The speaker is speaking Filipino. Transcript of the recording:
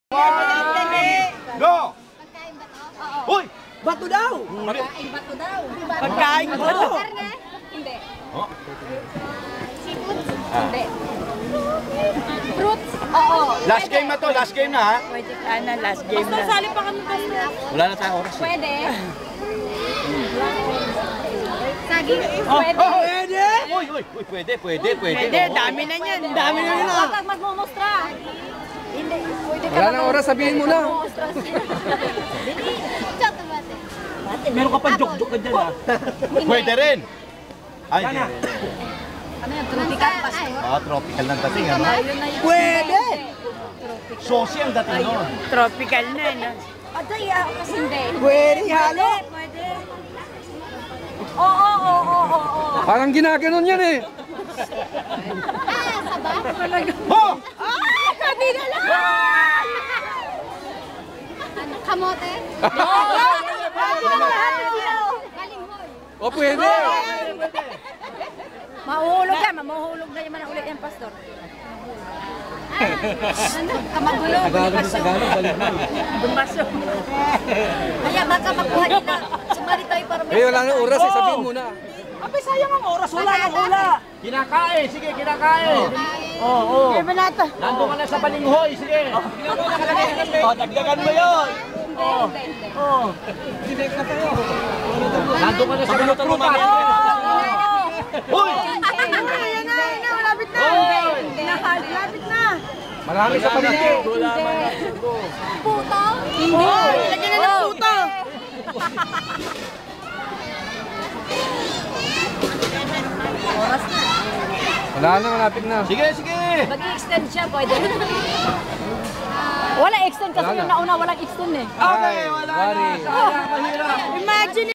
Go! Pagkain ba to? Oo. Uy! Bato daw! Pagkain ba to daw? Pagkain ba to? Karne? Hindi. Oh. Seafood? Hindi. Fruits? Oo. Last game na to, last game na ha? Pwede ka na, last game na. Sali pa kami pa. Wala na tayong oras. Pwede. Saging? Oh, Pwede. oh, Pwede! Uy, pwede. Pwede, dami na yan. Dami na nila. Huwag kang magmumustra. Hindi. Pwede ka Wala nang oras, sabihin mo na. Meron ka pa joke-joke ka dyan ha. Pwede rin. Ay, hindi. Ano yan? Tropical pastor? Tropical ng dating ano? Pwede! Saucy ang dating nun. Tropical na, no? Aday, kasi hindi. Pwede, halo! Pwede. Oo. Parang ginaganon yan eh. Saba? Oh! Hindi na lang! Kamote? Balinghoy. O pwede. Mahuhulog yan, mahuhulog na naman ulit yung pastor. Ano? Kamagulog. Bumaso. Kaya baka makuha nila. Sumali tayo para may... Eh wala nang oras eh, sabihin mo na. Abay, sayang ang oras. Wala na hula. Kinakain, sige, kinakain. Oo. Kaya manata. Nandun ka na sa balinghoy, sige. Dagdagan mo yun! Hindi. Nandun ka na sa balinghoy. Uy! Ayan na, malapit na. Malapit na. Marami sa paligid. Puto? Hoy, lagyan na ng puto. Wala na, malapit na. Sige! Mag-i-extend siya, pwede. Wala extend kasi yung nauna walang extend eh. Okay, wala Wari. na! Sayang, mahirap! Imagine